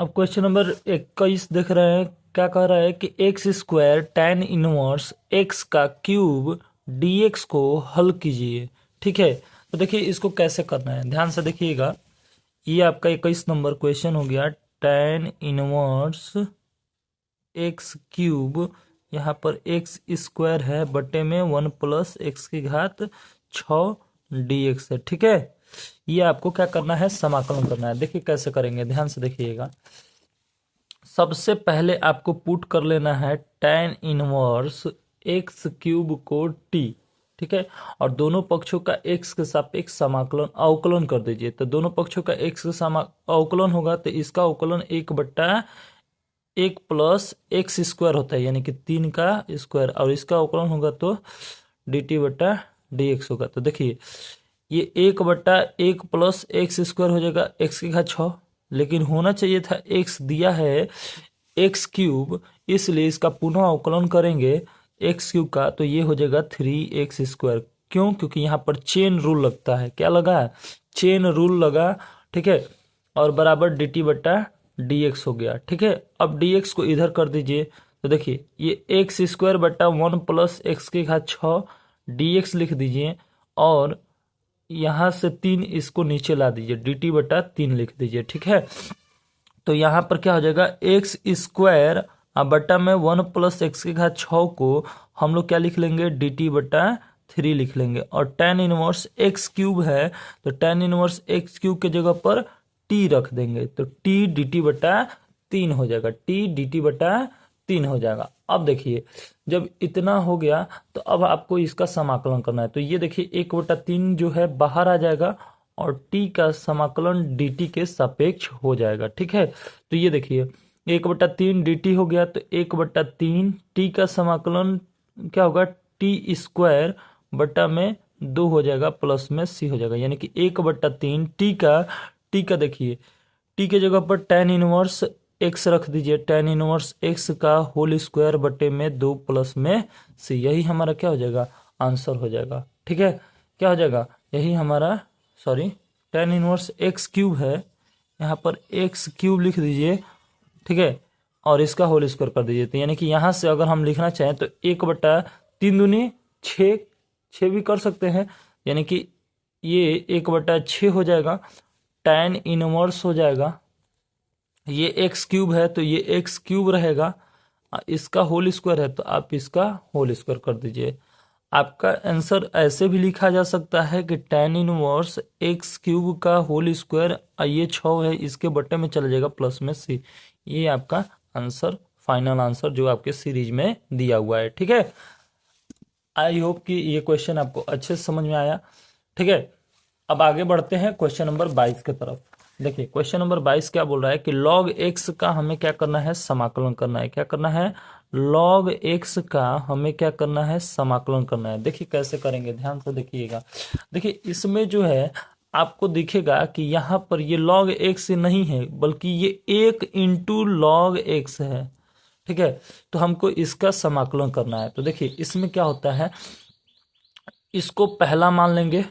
अब question number 21 देख रहे हैं। क्या कह रहा है कि x square tan inverse x का क्यूब dx को हल कीजिए। ठीक है, तो देखिए इसको कैसे करना है, ध्यान से देखिएगा। ये आपका 21 नंबर क्वेश्चन हो गया। tan इनवर्स एक्स क्यूब, यहाँ पर एक्स स्क्वायर है बटे में 1 प्लस एक्स की घात 6 dx है। ठीक है, ये आपको क्या करना है, समाकलन करना है। देखिए कैसे करेंगे, ध्यान से देखिएगा। सबसे पहले आपको पुट कर लेना है tan इनवर्स एक्स क्यूब को t। ठीक है, और दोनों पक्षों का x के सापेक्ष समाकलन अवकलन कर दीजिए। तो दोनों पक्षों का x के अवकलन होगा तो इसका अवकलन 1/1 प्लस एक्स स्क्वायर होता है, यानी कि 3 का स्क्वायर, और इसका अवकलन होगा तो dt/dx होगा। तो देखिए ये 1/1 प्लस एक्स स्क्वायर हो जाएगा एक्स की घात 6, लेकिन होना चाहिए था एक्स दिया है एक्स क्यूब, इसलिए इसका पुनः अवकलन करेंगे एक्स क्यूब का तो ये हो जाएगा 3x स्क्वायर। क्यों? क्योंकि यहाँ पर चेन रूल लगता है। क्या लगा है? चेन रूल लगा। ठीक है, और बराबर dt/dx हो गया। ठीक है, अब dx को इधर कर दीजिए। तो देखिए ये एक्स स्क्वायर बटा 1 प्लस एक्स की घात 6 dx लिख दीजिए, और यहाँ से 3 इसको नीचे ला दीजिए, dt/3 लिख दीजिए। ठीक है, तो यहाँ पर क्या हो जाएगा, एक्स स्क्वायर बटा में 1 प्लस एक्स की घात 6 को हम लोग क्या लिख लेंगे, dt/3 लिख लेंगे। और tan इनवर्स एक्स क्यूब है तो tan इनवर्स एक्स क्यूब के जगह पर t रख देंगे, तो t dt/3 हो जाएगा, t dt/3 हो जाएगा। अब देखिए जब इतना हो गया तो अब आपको इसका समाकलन करना है। तो ये देखिए 1/3 जो है बाहर आ जाएगा और t का समाकलन dt के सापेक्ष हो जाएगा। ठीक है, तो ये देखिए 1/3 dt हो गया, तो 1/3 t का समाकलन क्या होगा, t स्क्वायर बटा में 2 हो जाएगा, प्लस में c हो जाएगा, यानी कि 1/3 t का देखिए t के जगह पर tan इनवर्स x रख दीजिए, tan इनवर्स x का होल स्क्वायर बटे में 2 प्लस में c, यही हमारा क्या हो जाएगा, आंसर हो जाएगा। ठीक है, क्या हो जाएगा, यही हमारा tan इनवर्स एक्स क्यूब है, यहाँ पर एक्स क्यूब लिख दीजिए। ठीक है, और इसका होल स्क्वायर कर दीजिए। तो यानी कि यहाँ से अगर हम लिखना चाहें तो 1/3 दूनी 6 भी कर सकते हैं, यानी कि ये 1/6 हो जाएगा। tan इनवर्स हो जाएगा, ये एक्स क्यूब है तो ये एक्स क्यूब रहेगा, इसका होल स्क्वायर है तो आप इसका होल स्क्वायर कर दीजिए। आपका आंसर ऐसे भी लिखा जा सकता है कि tan इनवर्स एक्स क्यूब का होल स्क्वायर, ये 6 है इसके बटे में चला जाएगा प्लस में c। ये आपका आंसर, फाइनल आंसर जो आपके सीरीज में दिया हुआ है। ठीक है, आई होप कि ये क्वेश्चन आपको अच्छे से समझ में आया। ठीक है, अब आगे बढ़ते हैं क्वेश्चन नंबर 22 की तरफ। देखिए क्वेश्चन नंबर 22 क्या बोल रहा है कि log x का हमें क्या करना है, समाकलन करना है। क्या करना है, log x का हमें क्या करना है, समाकलन करना है। देखिए कैसे करेंगे, ध्यान से देखिएगा। देखिए इसमें जो है आपको दिखेगा कि यहाँ पर ये log x नहीं है, बल्कि ये 1 इंटू log x है। ठीक है, तो हमको इसका समाकलन करना है। तो देखिए इसमें क्या होता है, इसको पहला मान लेंगे,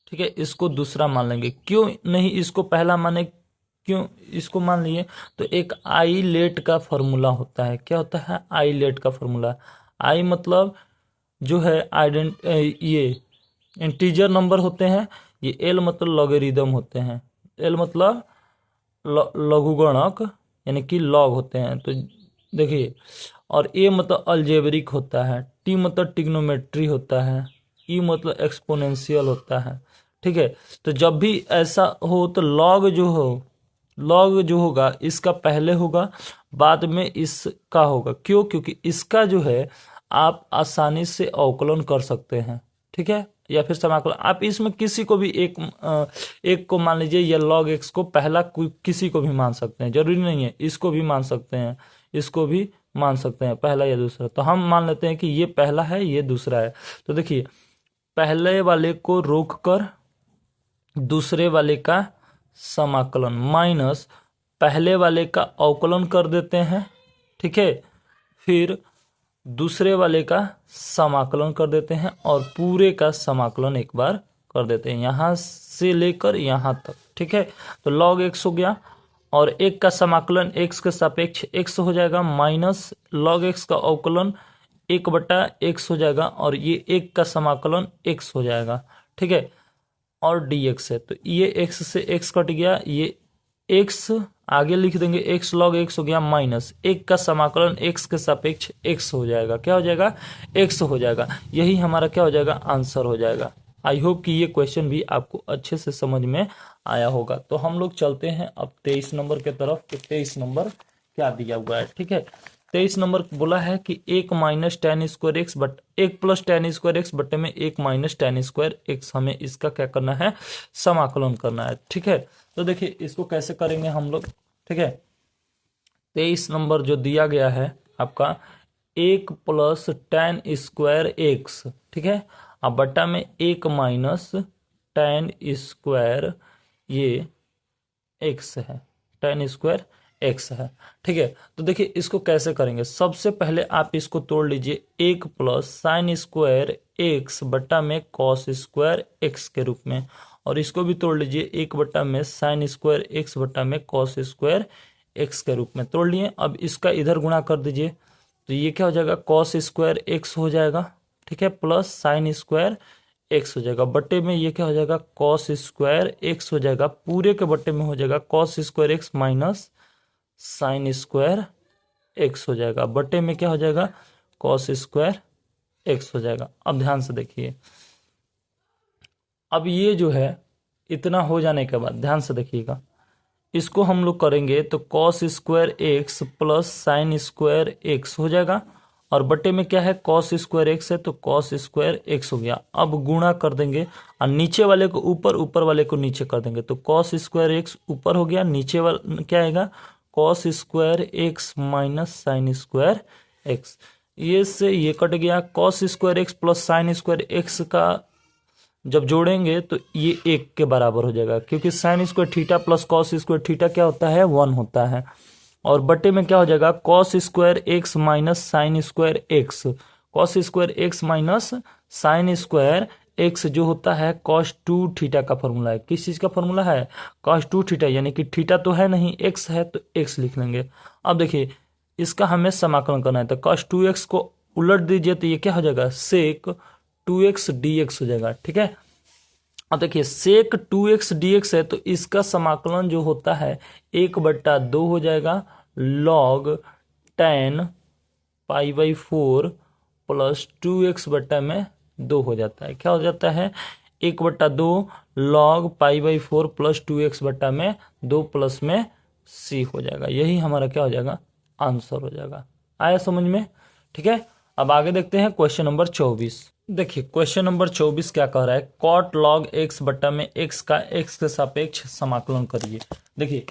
ठीक है, इसको दूसरा मान लेंगे। क्यों नहीं इसको पहला माने, क्यों इसको मान लिए, तो एक आई लेट का फॉर्मूला होता है। क्या होता है, आई लेट का फॉर्मूला। आई मतलब जो है ये इंटीजर नंबर होते हैं, ये एल मतलब लॉगरिदम होते हैं, एल मतलब लघुगणक यानी कि लॉग होते हैं। तो देखिए, और ए मतलब अलजेब्रिक होता है, टी मतलब टिग्नोमेट्री होता है, ई मतलब एक्सपोनेंशियल होता है। ठीक है, तो जब भी ऐसा हो तो लॉग जो होगा इसका पहले होगा, बाद में इसका होगा। क्यों? क्योंकि इसका जो है आप आसानी से अवकलन कर सकते हैं। ठीक है, या फिर समाकलन आप इसमें किसी को भी एक को मान लीजिए, या log x को पहला किसी को भी मान सकते हैं, जरूरी नहीं है, इसको भी मान सकते हैं, इसको भी मान सकते हैं, पहला या दूसरा। तो हम मान लेते हैं कि ये पहला है, ये दूसरा है। तो देखिए पहले वाले को रोक कर दूसरे वाले का समाकलन माइनस पहले वाले का अवकलन कर देते हैं। ठीक है, फिर दूसरे वाले का समाकलन कर देते हैं और पूरे का समाकलन एक बार कर देते हैं, यहां से लेकर यहां तक। ठीक है, तो log x हो गया और एक का समाकलन x के सापेक्ष x हो जाएगा, माइनस log x का अवकलन 1/x हो जाएगा, और ये एक का समाकलन x हो जाएगा, ठीक है, और dx है, तो ये x से x कट गया, ये x आगे लिख देंगे, x log x हो गया, माइनस एक का समाकलन x के सापेक्ष x हो जाएगा, क्या हो जाएगा, x हो जाएगा। यही हमारा क्या हो जाएगा, आंसर हो जाएगा। आई होप कि ये क्वेश्चन भी आपको अच्छे से समझ में आया होगा। तो हम लोग चलते हैं अब 23 नंबर के तरफ कि 23 नंबर क्या दिया हुआ है, ठीक है। 23 नंबर बोला है कि 1 minus ten square x but 1 plus ten square x बटे में 1 माइनस टेन स्क्वायर एक्स, हमें इसका क्या करना है, समाकलन करना है, ठीक है। तो देखिए इसको कैसे करेंगे हम लोग, ठीक है। 23 नंबर जो दिया गया है आपका 1 प्लस टेन स्क्वायर एक्स, ठीक है, अब बटा में 1 माइनस टेन स्क्वायर ये एक्स है, टेन स्क्वायर एक्स है, ठीक है। तो देखिए इसको कैसे करेंगे, सबसे पहले आप इसको तोड़ लीजिए, 1 प्लस साइन स्क्वायर एक्स बटा में कॉस स्क्वायर एक्स के रूप में, और इसको भी तोड़ लीजिए, 1 बटा में साइन स्क्वायर एक्स बटा में कॉस स्क्वायर एक्स के रूप में तोड़ लिए। अब इसका इधर गुणा कर दीजिए, तो ये क्या हो जाएगा, कॉस स्क्वायर एक्स हो जाएगा, ठीक है, प्लस साइन स्क्वायर एक्स हो जाएगा, बटे में ये क्या हो जाएगा, कॉस स्क्वायर एक्स हो जाएगा, पूरे के बटे में हो जाएगा cos square x minus sine square x हो जाएगा, बटे में क्या हो जाएगा, कॉस स्क्वायर एक्स हो जाएगा। अब ध्यान से देखिए, अब ये जो है इतना हो जाने के बाद ध्यान से देखिएगा, इसको हम लोग करेंगे तो cos square x plus sine square x हो जाएगा, और बटे में क्या है, कॉस स्क्वायर एक्स है, तो कॉस स्क्वायर एक्स हो गया। अब गुणा कर देंगे, और नीचे वाले को ऊपर, ऊपर वाले को नीचे कर देंगे, तो कॉस स्क्वायर एक्स ऊपर हो गया, नीचे वाला क्या आएगा, cos square x minus sine square x, ये से ये कट गया, cos square x plus sine square x का जब जोड़ेंगे तो ये 1 के बराबर हो जाएगा, क्योंकि sine square theta plus cos square theta क्या होता है, 1 होता है, और बटे में क्या हो जाएगा, cos square x minus sine square x, cos square x minus sine square x जो होता है कॉस 2 थीटा का फॉर्मूला है। किस चीज का फॉर्मूला है, कॉस 2 थीटा, यानी कि थीटा तो है नहीं, एक्स है, तो एक्स लिख लेंगे। अब देखिए इसका हमें समाकलन करना है, तो कॉस 2x को उलट दीजिए, तो ये क्या हो जाएगा, सेक 2x dx हो जाएगा, ठीक है। अब देखिए सेक 2x dx है, तो इसका समाकलन जो होता है 1/2 हो जाएगा, लॉग tan π/4 प्लस 2x बटा में 2 हो जाता है, क्या हो जाता है, 1/2 लॉग π/4 प्लस 2x बटा में 2 प्लस में c हो जाएगा। यही हमारा क्या हो जाएगा, आंसर हो जाएगा। आया समझ में, ठीक है। अब आगे देखते हैं क्वेश्चन नंबर 24। देखिए क्वेश्चन नंबर 24 क्या कह रहा है, कॉट लॉग एक्स बटा में एक्स का एक्स के सापेक्ष समाकलन करिए। देखिए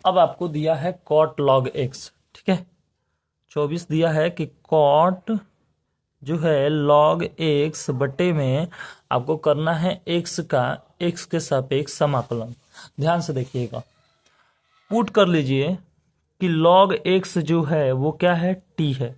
अब आपको दिया है कॉट लॉग एक्स, ठीक है, 24 दिया है कि कॉट जो है लॉग एक्स बटे में आपको करना है एक्स का एक्स के सापेक्ष समाकलन। ध्यान से देखिएगा, पुट कर लीजिए कि लॉग एक्स जो है वो क्या है, टी है,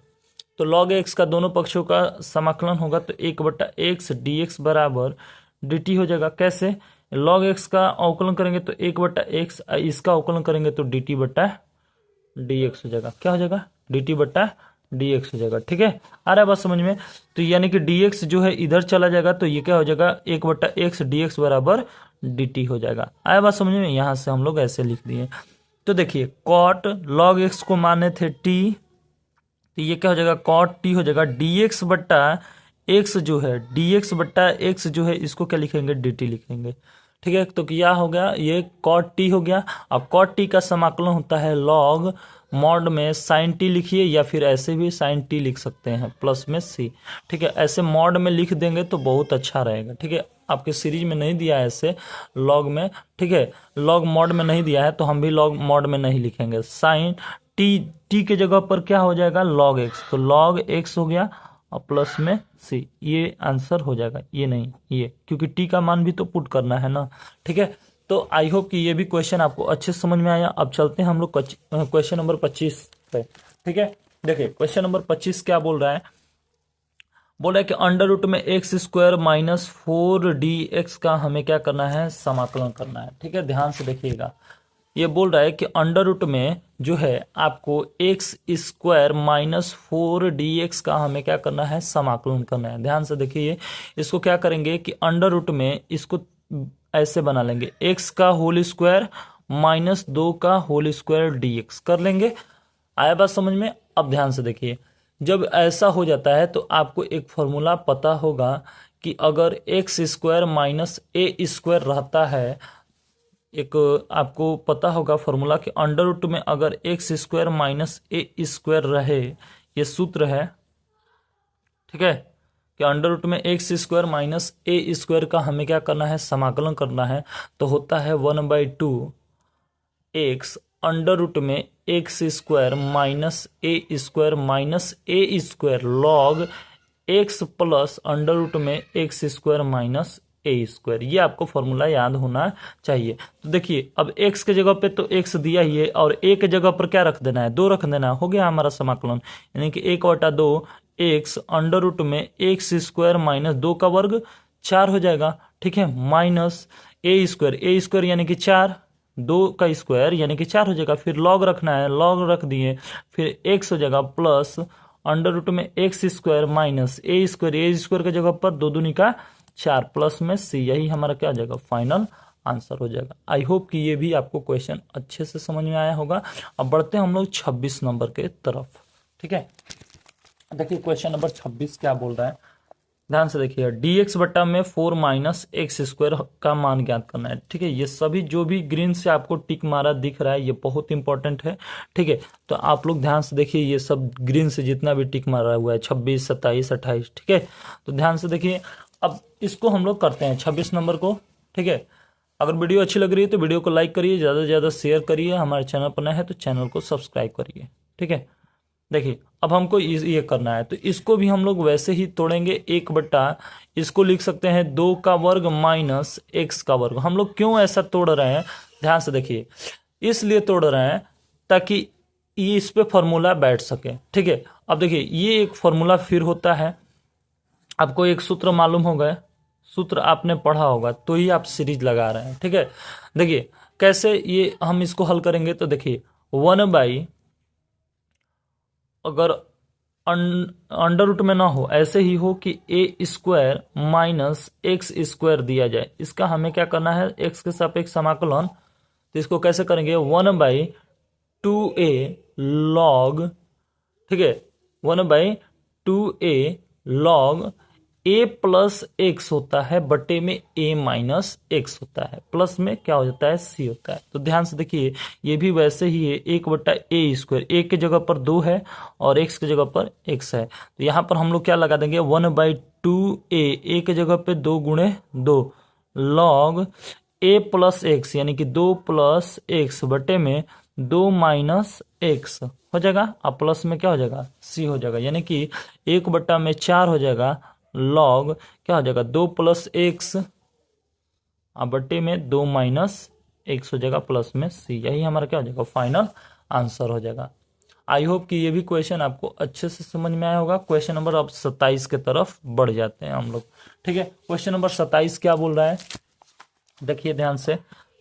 तो लॉग एक्स का दोनों पक्षों का समाकलन होगा, तो 1/x dx बराबर dt हो जाएगा। कैसे, लॉग एक्स का अवकलन करेंगे तो 1/x, इसका अवकलन करेंगे तो dt/dx हो जाएगा, क्या हो जाएगा, dt/dx हो जाएगा, ठीक है। आ रहा है बात समझ में, तो यानी कि dx जो है इधर चला जाएगा, तो ये क्या हो जाएगा, 1/x dx बराबर dt हो जाएगा। आया बात समझ में, यहां से हम लोग ऐसे लिख दिए। तो देखिए कॉट लॉग एक्स को माने थे टी, तो ये क्या हो जाएगा, कॉट टी हो जाएगा, dx बट्टा एक्स जो है, dx बट्टा एक्स जो है इसको क्या लिखेंगे, dt लिखेंगे, ठीक है। तो क्या हो गया, ये कॉट टी हो गया। अब कॉट टी का समाकलन होता है लॉग मॉड में साइन टी लिखिए, या फिर ऐसे भी साइन टी लिख सकते हैं प्लस में सी, ठीक है। ऐसे मॉड में लिख देंगे तो बहुत अच्छा रहेगा, ठीक है। आपके सीरीज में नहीं दिया है ऐसे लॉग में, ठीक है, लॉग मॉड में नहीं दिया है, तो हम भी लॉग मॉड में नहीं लिखेंगे। साइन टी के जगह पर क्या हो जाएगा, लॉग एक्स, तो लॉग एक्स हो गया और प्लस में सी, ये आंसर हो जाएगा, ये नहीं ये, क्योंकि टी का मान भी तो पुट करना है ना, ठीक है। तो आई होप कि ये भी क्वेश्चन आपको अच्छे से समझ में आया। अब चलते हैं हम लोग क्वेश्चन नंबर 25 पे, ठीक है। देखिए क्वेश्चन नंबर 25 क्या बोल रहा है, बोल रहा है कि अंडर रूट में x square minus 4 D x का हमें क्या करना है, समाकलन करना है, ठीक है। ध्यान से देखिएगा, ये बोल रहा है कि अंडर रूट में जो है आपको एक्स स्क्वायर माइनस 4 dx का हमें क्या करना है, समाकलन करना है। ध्यान से देखिए, इसको क्या करेंगे कि अंडर रूट में इसको ऐसे बना लेंगे, एक्स का होल स्क्वायर माइनस 2 का होल स्क्वायर dx कर लेंगे। आया बात समझ में? अब ध्यान से देखिए, जब ऐसा हो जाता है तो आपको एक फॉर्मूला पता होगा कि अगर x square minus a square रहता है, एक आपको पता होगा फॉर्मूला कि अंडर रूट में अगर x square minus a square रहे, ये सूत्र है, ठीक है, कि अंडर रूट में x square minus a square का हमें क्या करना है, समाकलन करना है। तो होता है 1/2 एक्स अंडर रूट में x square minus a square log x plus under root में x square minus a square. ये आपको फॉर्मूला याद होना चाहिए। तो देखिए, अब एक्स के जगह पे तो एक्स दिया ही है और ए के जगह पर क्या रख देना है, 2 रख देना है। हो गया हमारा समाकलन, यानी कि 1/2 एक्स अंडर रूट में एक्स स्क्वायर माइनस 2 का वर्ग 4 हो जाएगा, ठीक है, माइनस ए स्क्वायर यानी कि 4, 2 का स्क्वायर यानी कि 4 हो जाएगा। फिर लॉग रखना है, लॉग रख दिए, फिर एक्स हो जाएगा प्लस अंडर रूट में x square minus a square के जगह पर 2 दूनी का 4 प्लस में सी। यही हमारा क्या हो जाएगा, फाइनल आंसर हो जाएगा। आई होप कि ये भी आपको क्वेश्चन अच्छे से समझ में आया होगा। अब बढ़ते हैं हम लोग 26 नंबर के तरफ, ठीक है। देखिए क्वेश्चन नंबर 26 क्या बोल रहा है, ध्यान से देखिए, dx बट्टा में 4 माइनस एक्स स्क्वायर का मान ज्ञात करना है, ठीक है। ये सभी जो भी ग्रीन से आपको टिक मारा दिख रहा है ये बहुत इंपॉर्टेंट है, ठीक है। तो आप लोग ध्यान से देखिए, ये सब ग्रीन से जितना भी टिक मारा हुआ है 26, 27, 28, ठीक है। तो ध्यान से देखिए, अब इसको हम लोग करते हैं 26 नंबर को, ठीक है। अगर वीडियो अच्छी लग रही है तो वीडियो को लाइक करिए, ज़्यादा से ज़्यादा शेयर करिए, हमारे चैनल पर नया है तो चैनल को सब्सक्राइब करिए, ठीक है। देखिए अब हमको ये करना है, तो इसको भी हम लोग वैसे ही तोड़ेंगे, 1/, इसको लिख सकते हैं 2 का वर्ग माइनस एक्स का वर्ग। हम लोग क्यों ऐसा तोड़ रहे हैं, ध्यान से देखिए, इसलिए तोड़ रहे हैं ताकि ये इस पे फॉर्मूला बैठ सके, ठीक है। अब देखिए, ये एक फॉर्मूला फिर होता है, आपको एक सूत्र मालूम होगा, सूत्र आपने पढ़ा होगा तो ही आप सीरीज लगा रहे हैं, ठीक है। देखिए कैसे ये हम इसको हल करेंगे, तो देखिए 1/, अगर अंडर रूट में ना हो, ऐसे ही हो कि ए स्क्वायर माइनस एक्स स्क्वायर दिया जाए, इसका हमें क्या करना है, एक्स के सापेक्ष समाकलन। तो इसको कैसे करेंगे, 1/2a लॉग, ठीक है, 1/2a लॉग ए प्लस एक्स होता है बटे में ए माइनस एक्स होता है, प्लस में क्या हो जाता है, सी होता है। तो ध्यान से देखिए, ये भी वैसे ही है, 1/a स्क्वायर, ए के जगह पर 2 है और एक्स की जगह पर एक्स है। तो यहाँ पर हम लोग क्या लगा देंगे, 1/2a, ए के जगह पे 2 गुणे 2 लॉग ए प्लस एक्स यानी कि 2 प्लस एक्स बटे में 2 माइनस एक्स हो जाएगा, अब प्लस में क्या हो जाएगा, सी हो जाएगा, यानी कि 1/4 हो जाएगा लॉग क्या हो जाएगा, 2 प्लस एक्स बटे में 2 माइनस एक्स हो जाएगा प्लस में सी। यही हमारा क्या हो जाएगा, फाइनल आंसर हो जाएगा। आई होप कि ये भी क्वेश्चन आपको अच्छे से समझ में आया होगा। क्वेश्चन नंबर अब 27 के तरफ बढ़ जाते हैं हम लोग, ठीक है। क्वेश्चन नंबर 27 क्या बोल रहा है, देखिए ध्यान से,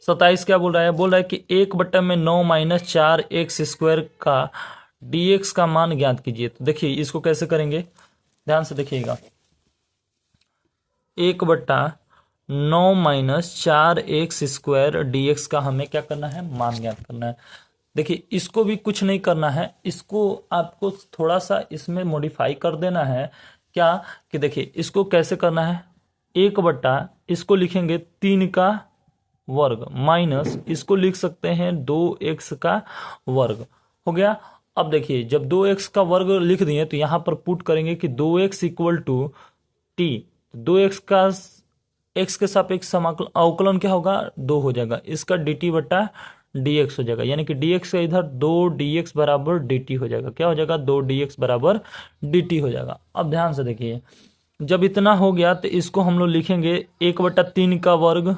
27 क्या बोल रहा है, बोल रहा है कि 1/9 माइनस 4 एक्स स्क्वायर का dx का मान ज्ञात कीजिए। तो देखिए इसको कैसे करेंगे, ध्यान से देखिएगा, 1/9 माइनस 4 एक्स स्क्वायर dx का हमें क्या करना है, मान ज्ञात करना है। देखिए इसको भी कुछ नहीं करना है, इसको आपको थोड़ा सा इसमें मॉडिफाई कर देना है, क्या कि देखिए इसको कैसे करना है, 1/, इसको लिखेंगे 3 का वर्ग माइनस इसको लिख सकते हैं 2x का वर्ग, हो गया। अब देखिए जब 2x का वर्ग लिख दिए तो यहां पर पुट करेंगे कि 2x equal to T, 2x का x के सापेक्ष समाकलन अवकलन क्या होगा, 2 हो जाएगा, इसका dt बटा dx हो जाएगा, यानी कि dx का इधर 2 dx बराबर dt हो जाएगा, क्या हो जाएगा, 2 dx बराबर dt हो जाएगा। अब ध्यान से देखिए, जब इतना हो गया तो इसको हम लोग लिखेंगे 1/3 का वर्ग,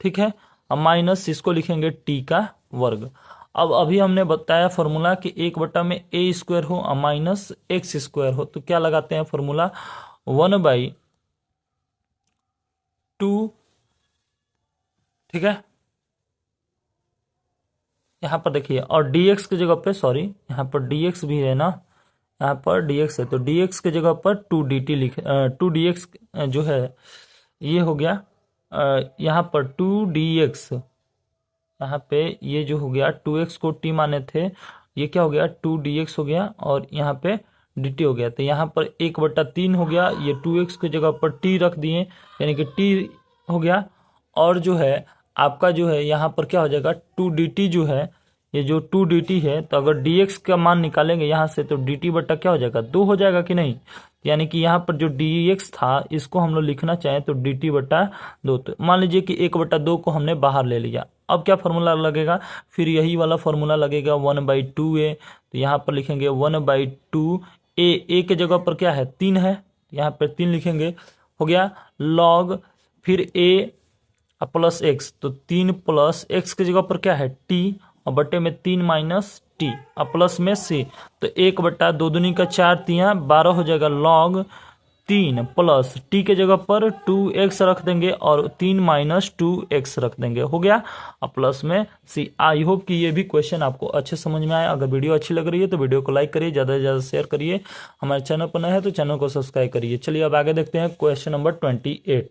ठीक है, अब माइनस इसको लिखेंगे टी का वर्ग। अब अभी हमने बताया फॉर्मूला कि 1 में ए स्क्वायर हो और माइनस एक्स स्क्वायर हो, तो क्या लगाते हैं फॉर्मूला, 1/2, ठीक है, यहाँ पर देखिए, और dx की जगह पे, सॉरी यहाँ पर dx भी है ना, यहाँ पर dx है तो dx की जगह पर 2dt लिख 2dx जो है ये हो गया, यहाँ पर 2dx, यहाँ पे ये जो हो गया 2x को t माने थे, ये क्या हो गया 2dx हो गया, और यहाँ पे dt हो गया, तो यहाँ पर 1/3 हो गया, ये 2x की जगह पर t रख दिए यानी कि t हो गया, और जो है आपका जो है यहाँ पर क्या हो जाएगा 2dt जो है, ये जो 2dt है, तो अगर dx का मान निकालेंगे यहाँ से तो dt बटा क्या हो जाएगा 2 हो जाएगा कि नहीं, यानी कि यहाँ पर जो dx था इसको हम लोग लिखना चाहें तो dt बटा 2, तो मान लीजिए कि 1/2 को हमने बाहर ले लिया। अब क्या फॉर्मूला लगेगा, फिर यही वाला फॉर्मूला लगेगा 1/2a, तो यहाँ पर लिखेंगे 1/2 ए के जगह पर क्या है 3 है, यहाँ पर 3 लिखेंगे, हो गया log फिर a प्लस एक्स, तो 3 प्लस एक्स की जगह पर क्या है t, और बटे में 3 माइनस टी, और प्लस में c, तो 1/2 दूनी का 4 तियां 12 हो जाएगा, log 3 प्लस टी के जगह पर 2x रख देंगे और 3 माइनस 2x रख देंगे, हो गया, और प्लस में c। आई होप कि ये भी क्वेश्चन आपको अच्छे समझ में आया। अगर वीडियो अच्छी लग रही है तो वीडियो को लाइक करिए, ज़्यादा से ज़्यादा शेयर करिए, हमारे चैनल पर नए हैं तो चैनल को सब्सक्राइब करिए। चलिए अब आगे देखते हैं क्वेश्चन नंबर 28।